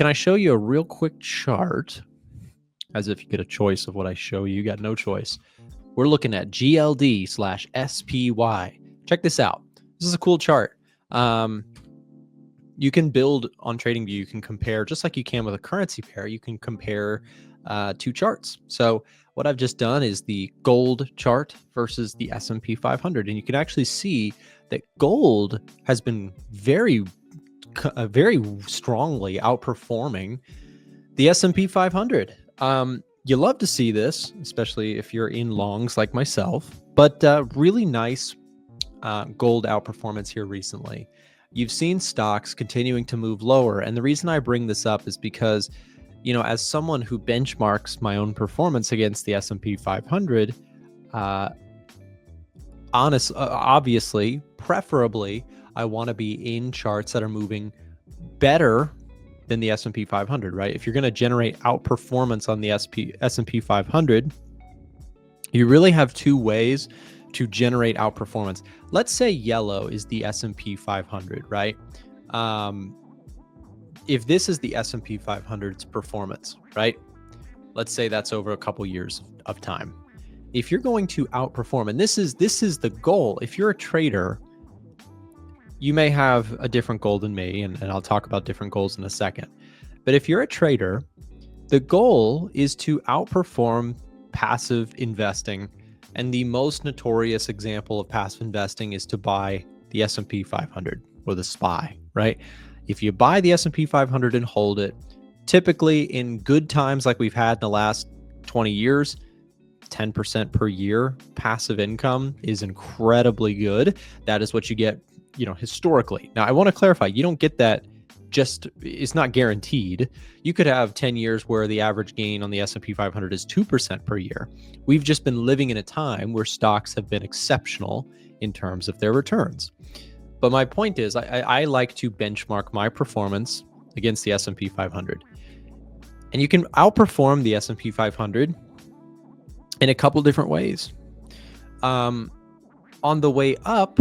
can I show you a real quick chart? As if you get a choice of what I show you. You got no choice. We're looking at GLD/SPY. Check this out. This is a cool chart. You can build on TradingView. You can compare, just like you can with a currency pair, you can compare two charts. So what I've just done is the gold chart versus the S&P 500. And you can actually see that gold has been very strongly outperforming the S&P 500. You love to see this, especially if you're in longs like myself, but really nice gold outperformance here recently. You've seen stocks continuing to move lower. And the reason I bring this up is because, you know, as someone who benchmarks my own performance against the S&P 500, obviously, preferably, I want to be in charts that are moving better than the S&P 500, right? If you're going to generate outperformance on the S&P 500, you really have two ways to generate outperformance. Let's say yellow is the S&P 500, right? If this is the S&P 500's performance, right? Let's say that's over a couple years of time. If you're going to outperform, and this is the goal. If you're a trader, you may have a different goal than me, and I'll talk about different goals in a second. But if you're a trader, the goal is to outperform passive investing. And the most notorious example of passive investing is to buy the S&P 500 or the SPY, right? If you buy the S&P 500 and hold it, typically in good times like we've had in the last 20 years, 10% per year passive income is incredibly good. That is what you get, you know, historically. Now, I want to clarify, you don't get that it's not guaranteed. You could have 10 years where the average gain on the S&P 500 is 2% per year. We've just been living in a time where stocks have been exceptional in terms of their returns. But my point is, I like to benchmark my performance against the S&P 500. And you can outperform the S&P 500 in a couple different ways. On the way up,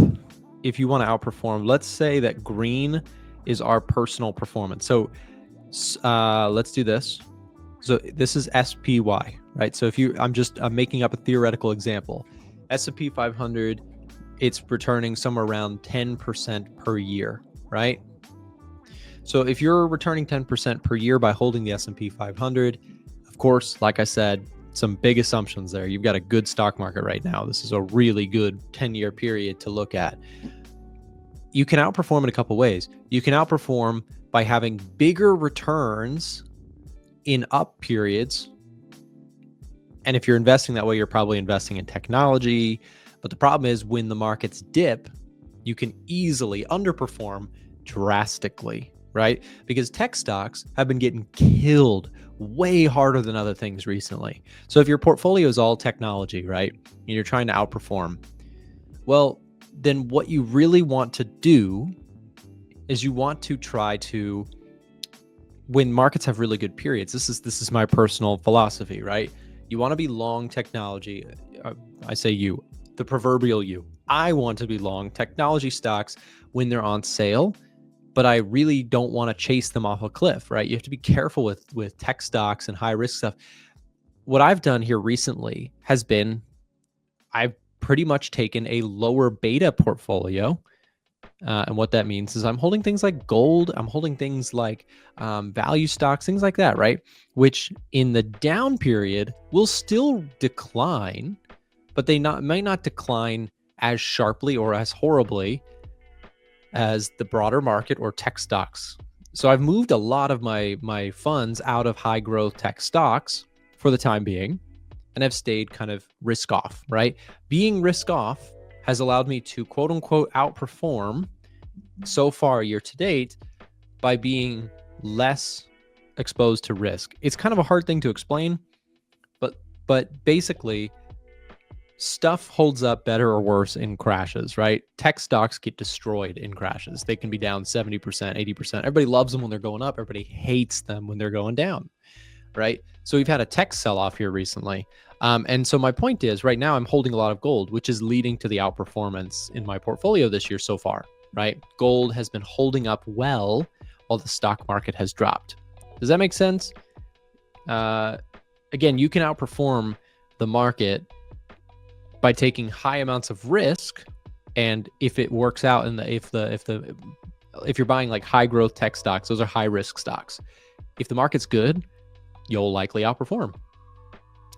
if you want to outperform, let's say that green is our personal performance. So let's do this. So this is SPY, right? So if I'm making up a theoretical example. S&P 500, it's returning somewhere around 10% per year, right? So if you're returning 10% per year by holding the S&P 500, of course, like I said, some big assumptions there. You've got a good stock market right now. This is a really good 10-year period to look at. You can outperform in a couple ways. You can outperform by having bigger returns in up periods. And if you're investing that way, you're probably investing in technology. But the problem is when the markets dip, you can easily underperform drastically, right? Because tech stocks have been getting killed way harder than other things recently. So if your portfolio is all technology, right, and you're trying to outperform, well, then what you really want to do is you want to try to, when markets have really good periods, this is my personal philosophy, right? You want to be long technology. I say you, the proverbial you. I want to be long technology stocks when they're on sale, but I really don't want to chase them off a cliff, right? You have to be careful with tech stocks and high risk stuff. What I've done here recently has been, I've pretty much taken a lower beta portfolio. And what that means is I'm holding things like gold. I'm holding things like value stocks, things like that, right? Which in the down period will still decline, but they may not decline as sharply or as horribly as the broader market or tech stocks. So I've moved a lot of my funds out of high growth tech stocks for the time being, and I've stayed kind of risk off, right? Being risk off has allowed me to quote unquote outperform so far year to date by being less exposed to risk. It's kind of a hard thing to explain, but basically stuff holds up better or worse in crashes, right? Tech stocks get destroyed in crashes. They can be down 70%, 80%. Everybody loves them when they're going up. Everybody hates them when they're going down, right? So we've had a tech sell-off here recently. And so my point is right now I'm holding a lot of gold, which is leading to the outperformance in my portfolio this year so far, right? Gold has been holding up well while the stock market has dropped. Does that make sense? Again, you can outperform the market by taking high amounts of risk, and if it works out, and if you're buying like high growth tech stocks, those are high risk stocks. If the market's good, you'll likely outperform.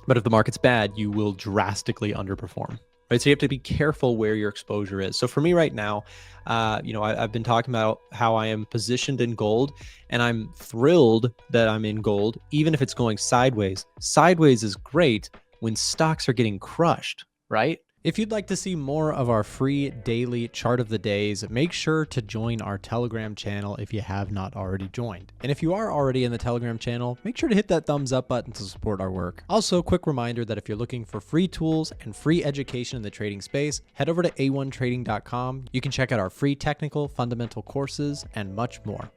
But if the market's bad, you will drastically underperform. Right? So you have to be careful where your exposure is. So for me right now, I've been talking about how I am positioned in gold, and I'm thrilled that I'm in gold, even if it's going sideways. Sideways is great when stocks are getting crushed, right? If you'd like to see more of our free daily chart of the days, make sure to join our Telegram channel if you have not already joined. And if you are already in the Telegram channel, make sure to hit that thumbs up button to support our work. Also, quick reminder that if you're looking for free tools and free education in the trading space, head over to a1trading.com. You can check out our free technical, fundamental courses and much more.